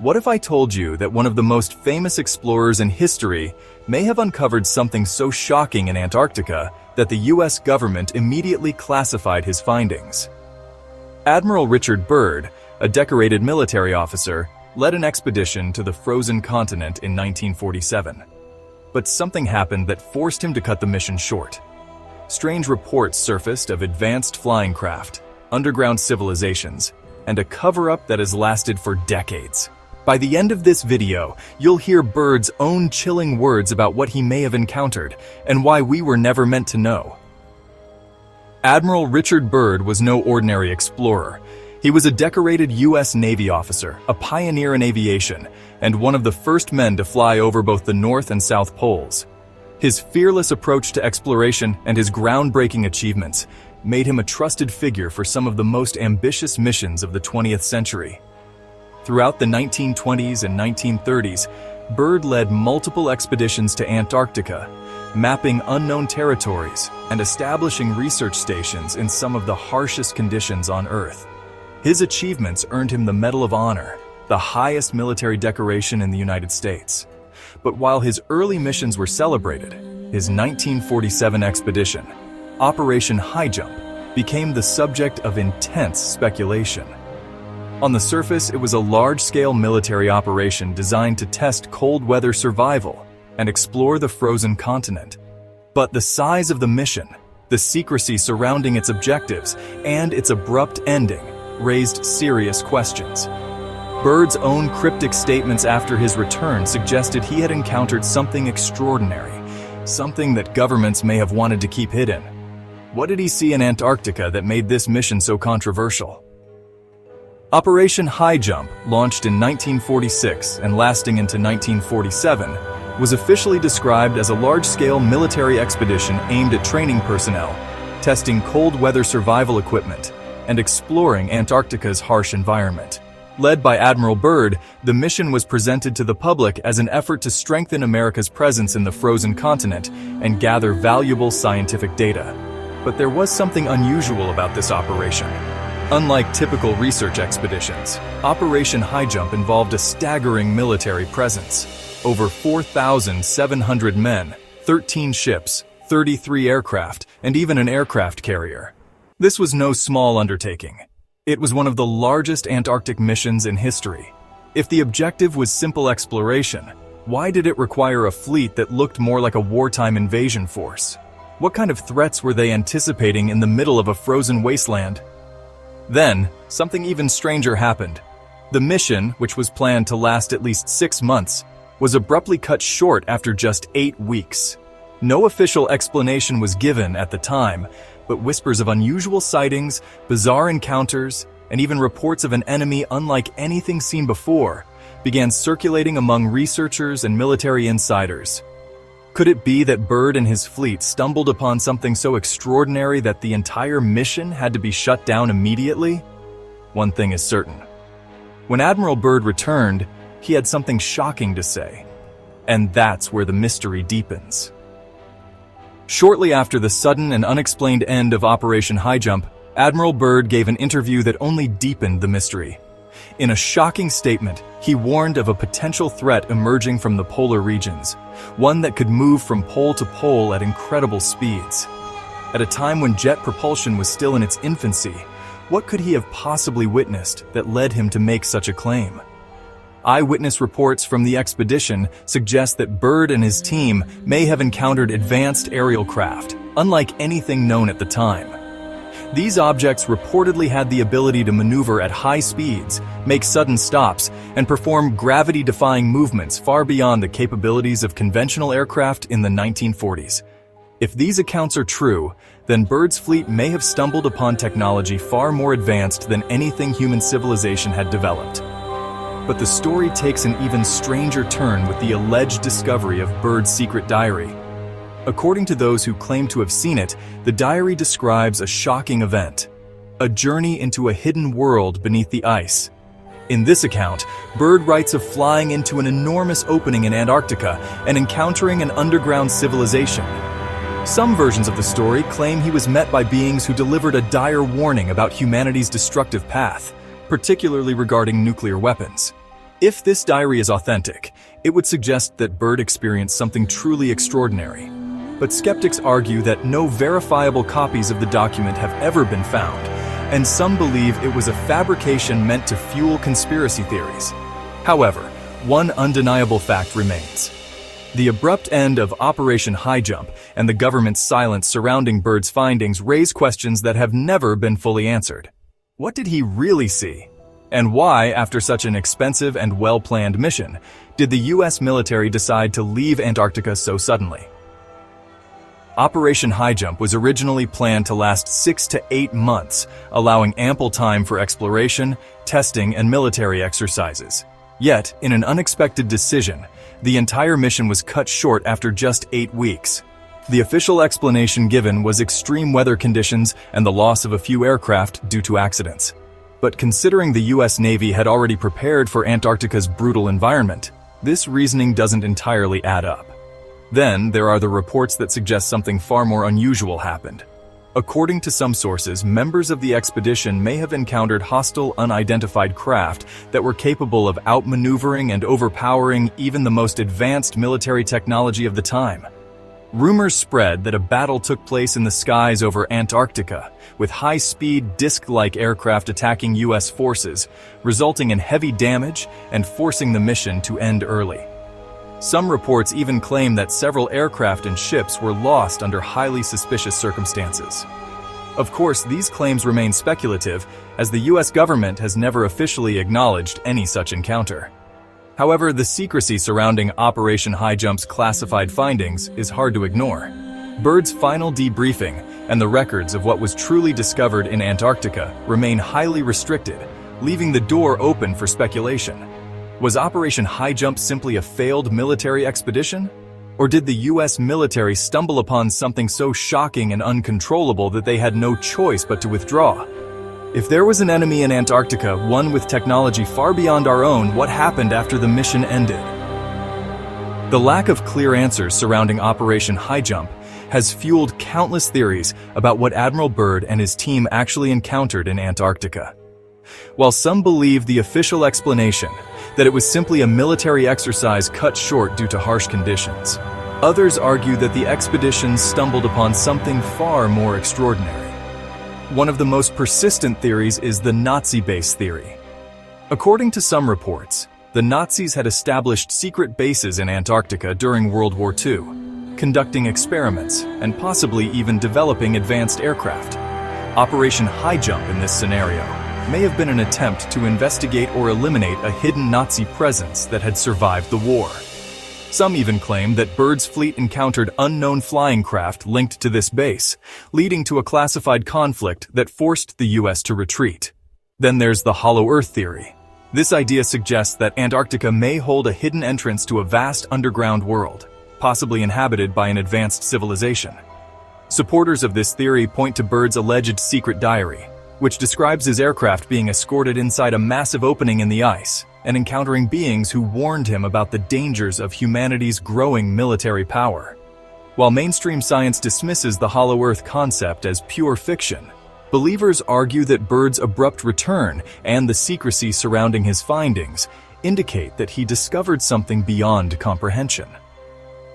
What if I told you that one of the most famous explorers in history may have uncovered something so shocking in Antarctica that the US government immediately classified his findings? Admiral Richard Byrd, a decorated military officer, led an expedition to the frozen continent in 1947. But something happened that forced him to cut the mission short. Strange reports surfaced of advanced flying craft, underground civilizations, and a cover-up that has lasted for decades. By the end of this video, you'll hear Byrd's own chilling words about what he may have encountered and why we were never meant to know. Admiral Richard Byrd was no ordinary explorer. He was a decorated U.S. Navy officer, a pioneer in aviation, and one of the first men to fly over both the North and South Poles. His fearless approach to exploration and his groundbreaking achievements made him a trusted figure for some of the most ambitious missions of the 20th century. Throughout the 1920s and 1930s, Byrd led multiple expeditions to Antarctica, mapping unknown territories and establishing research stations in some of the harshest conditions on Earth. His achievements earned him the Medal of Honor, the highest military decoration in the United States. But while his early missions were celebrated, his 1947 expedition, Operation High Jump, became the subject of intense speculation. On the surface, it was a large-scale military operation designed to test cold-weather survival and explore the frozen continent. But the size of the mission, the secrecy surrounding its objectives, and its abrupt ending raised serious questions. Byrd's own cryptic statements after his return suggested he had encountered something extraordinary, something that governments may have wanted to keep hidden. What did he see in Antarctica that made this mission so controversial? Operation High Jump, launched in 1946 and lasting into 1947, was officially described as a large-scale military expedition aimed at training personnel, testing cold-weather survival equipment, and exploring Antarctica's harsh environment. Led by Admiral Byrd, the mission was presented to the public as an effort to strengthen America's presence in the frozen continent and gather valuable scientific data. But there was something unusual about this operation. Unlike typical research expeditions, Operation High Jump involved a staggering military presence. Over 4,700 men, 13 ships, 33 aircraft, and even an aircraft carrier. This was no small undertaking. It was one of the largest Antarctic missions in history. If the objective was simple exploration, why did it require a fleet that looked more like a wartime invasion force? What kind of threats were they anticipating in the middle of a frozen wasteland? Then, something even stranger happened. The mission, which was planned to last at least 6 months, was abruptly cut short after just 8 weeks. No official explanation was given at the time, but whispers of unusual sightings, bizarre encounters, and even reports of an enemy unlike anything seen before began circulating among researchers and military insiders. Could it be that Byrd and his fleet stumbled upon something so extraordinary that the entire mission had to be shut down immediately? One thing is certain. When Admiral Byrd returned, he had something shocking to say. And that's where the mystery deepens. Shortly after the sudden and unexplained end of Operation High Jump, Admiral Byrd gave an interview that only deepened the mystery. In a shocking statement, he warned of a potential threat emerging from the polar regions, one that could move from pole to pole at incredible speeds. At a time when jet propulsion was still in its infancy, what could he have possibly witnessed that led him to make such a claim? Eyewitness reports from the expedition suggest that Byrd and his team may have encountered advanced aerial craft, unlike anything known at the time. These objects reportedly had the ability to maneuver at high speeds, make sudden stops, and perform gravity-defying movements far beyond the capabilities of conventional aircraft in the 1940s. If these accounts are true, then Byrd's fleet may have stumbled upon technology far more advanced than anything human civilization had developed. But the story takes an even stranger turn with the alleged discovery of Byrd's secret diary. According to those who claim to have seen it, the diary describes a shocking event, a journey into a hidden world beneath the ice. In this account, Byrd writes of flying into an enormous opening in Antarctica and encountering an underground civilization. Some versions of the story claim he was met by beings who delivered a dire warning about humanity's destructive path, particularly regarding nuclear weapons. If this diary is authentic, it would suggest that Byrd experienced something truly extraordinary. But skeptics argue that no verifiable copies of the document have ever been found, and some believe it was a fabrication meant to fuel conspiracy theories. However, one undeniable fact remains. The abrupt end of Operation High Jump and the government's silence surrounding Byrd's findings raise questions that have never been fully answered. What did he really see? And why, after such an expensive and well-planned mission, did the US military decide to leave Antarctica so suddenly? Operation High Jump was originally planned to last 6 to 8 months, allowing ample time for exploration, testing, and military exercises. Yet, in an unexpected decision, the entire mission was cut short after just 8 weeks. The official explanation given was extreme weather conditions and the loss of a few aircraft due to accidents. But considering the US Navy had already prepared for Antarctica's brutal environment, this reasoning doesn't entirely add up. Then, there are the reports that suggest something far more unusual happened. According to some sources, members of the expedition may have encountered hostile, unidentified craft that were capable of outmaneuvering and overpowering even the most advanced military technology of the time. Rumors spread that a battle took place in the skies over Antarctica, with high-speed, disc-like aircraft attacking US forces, resulting in heavy damage and forcing the mission to end early. Some reports even claim that several aircraft and ships were lost under highly suspicious circumstances. Of course, these claims remain speculative, as the US government has never officially acknowledged any such encounter. However, the secrecy surrounding Operation High Jump's classified findings is hard to ignore. Byrd's final debriefing and the records of what was truly discovered in Antarctica remain highly restricted, leaving the door open for speculation. Was Operation High Jump simply a failed military expedition? Or did the US military stumble upon something so shocking and uncontrollable that they had no choice but to withdraw? If there was an enemy in Antarctica, one with technology far beyond our own, what happened after the mission ended? The lack of clear answers surrounding Operation High Jump has fueled countless theories about what Admiral Byrd and his team actually encountered in Antarctica. While some believe the official explanation, that it was simply a military exercise cut short due to harsh conditions, others argue that the expedition stumbled upon something far more extraordinary. One of the most persistent theories is the Nazi base theory. According to some reports, the Nazis had established secret bases in Antarctica during World War II, conducting experiments and possibly even developing advanced aircraft. Operation High Jump in this scenario may have been an attempt to investigate or eliminate a hidden Nazi presence that had survived the war. Some even claim that Byrd's fleet encountered unknown flying craft linked to this base, leading to a classified conflict that forced the US to retreat. Then there's the Hollow Earth theory. This idea suggests that Antarctica may hold a hidden entrance to a vast underground world, possibly inhabited by an advanced civilization. Supporters of this theory point to Byrd's alleged secret diary, which describes his aircraft being escorted inside a massive opening in the ice and encountering beings who warned him about the dangers of humanity's growing military power. While mainstream science dismisses the Hollow Earth concept as pure fiction, believers argue that Byrd's abrupt return and the secrecy surrounding his findings indicate that he discovered something beyond comprehension.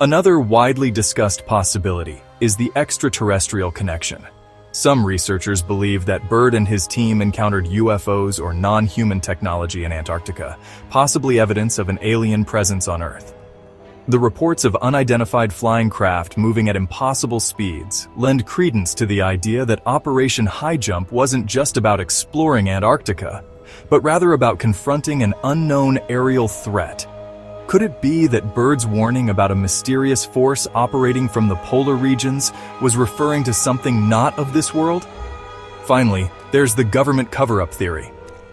Another widely discussed possibility is the extraterrestrial connection. Some researchers believe that Byrd and his team encountered UFOs or non-human technology in Antarctica, possibly evidence of an alien presence on Earth. The reports of unidentified flying craft moving at impossible speeds lend credence to the idea that Operation High Jump wasn't just about exploring Antarctica, but rather about confronting an unknown aerial threat. Could it be that Byrd's warning about a mysterious force operating from the polar regions was referring to something not of this world? Finally, there's the government cover-up theory.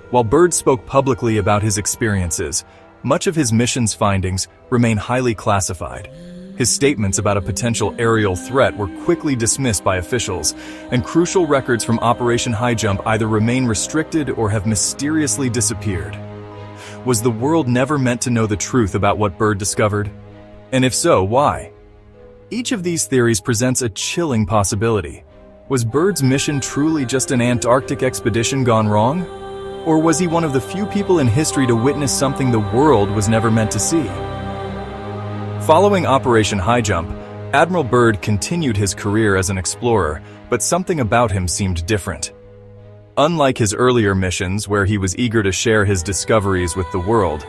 While Byrd spoke publicly about his experiences, much of his mission's findings remain highly classified. His statements about a potential aerial threat were quickly dismissed by officials, and crucial records from Operation High Jump either remain restricted or have mysteriously disappeared. Was the world never meant to know the truth about what Byrd discovered? And if so, why? Each of these theories presents a chilling possibility. Was Byrd's mission truly just an Antarctic expedition gone wrong? Or was he one of the few people in history to witness something the world was never meant to see? Following Operation High Jump, Admiral Byrd continued his career as an explorer, but something about him seemed different. Unlike his earlier missions, where he was eager to share his discoveries with the world,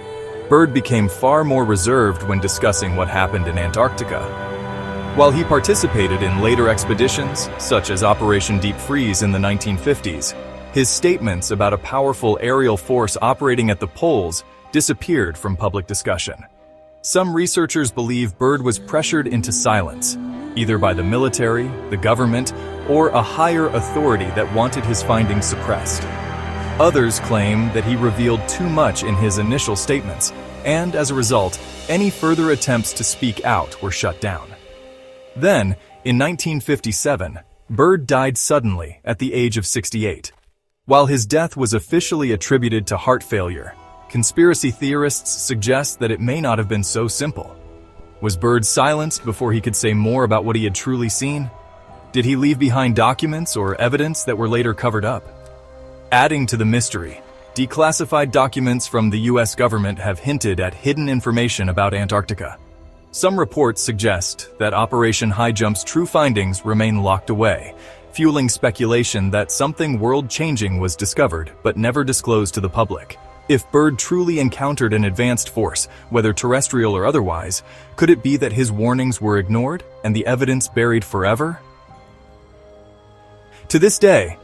Byrd became far more reserved when discussing what happened in Antarctica. While he participated in later expeditions, such as Operation Deep Freeze in the 1950s, his statements about a powerful aerial force operating at the poles disappeared from public discussion. Some researchers believe Byrd was pressured into silence, either by the military, the government, or a higher authority that wanted his findings suppressed. Others claim that he revealed too much in his initial statements, and as a result, any further attempts to speak out were shut down. Then, in 1957, Byrd died suddenly at the age of 68. While his death was officially attributed to heart failure, conspiracy theorists suggest that it may not have been so simple. Was Byrd silenced before he could say more about what he had truly seen? Did he leave behind documents or evidence that were later covered up? Adding to the mystery, declassified documents from the US government have hinted at hidden information about Antarctica. Some reports suggest that Operation High Jump's true findings remain locked away, fueling speculation that something world-changing was discovered but never disclosed to the public. If Byrd truly encountered an advanced force, whether terrestrial or otherwise, could it be that his warnings were ignored and the evidence buried forever? To this day,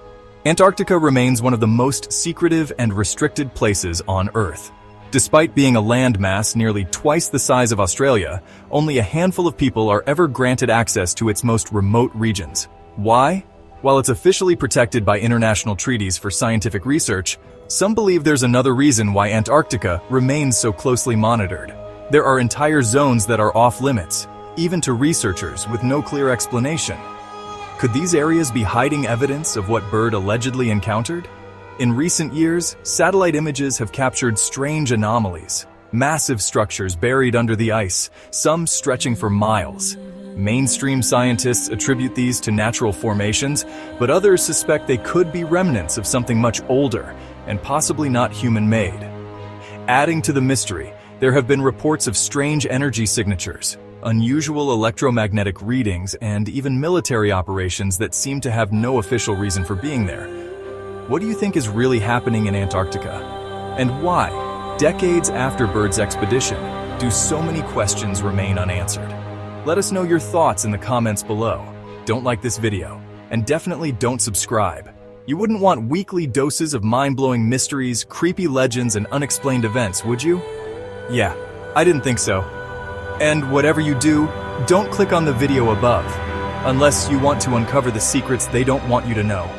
Antarctica remains one of the most secretive and restricted places on Earth. Despite being a landmass nearly twice the size of Australia, only a handful of people are ever granted access to its most remote regions. Why? While it's officially protected by international treaties for scientific research, some believe there's another reason why Antarctica remains so closely monitored. There are entire zones that are off-limits, even to researchers with no clear explanation. Could these areas be hiding evidence of what Byrd allegedly encountered? In recent years, satellite images have captured strange anomalies, massive structures buried under the ice, some stretching for miles. Mainstream scientists attribute these to natural formations, but others suspect they could be remnants of something much older and possibly not human-made. Adding to the mystery, there have been reports of strange energy signatures, unusual electromagnetic readings, and even military operations that seem to have no official reason for being there. What do you think is really happening in Antarctica? And why, decades after Byrd's expedition, do so many questions remain unanswered? Let us know your thoughts in the comments below. Don't like this video, and definitely don't subscribe. You wouldn't want weekly doses of mind-blowing mysteries, creepy legends, and unexplained events, would you? Yeah, I didn't think so. And whatever you do, don't click on the video above, unless you want to uncover the secrets they don't want you to know.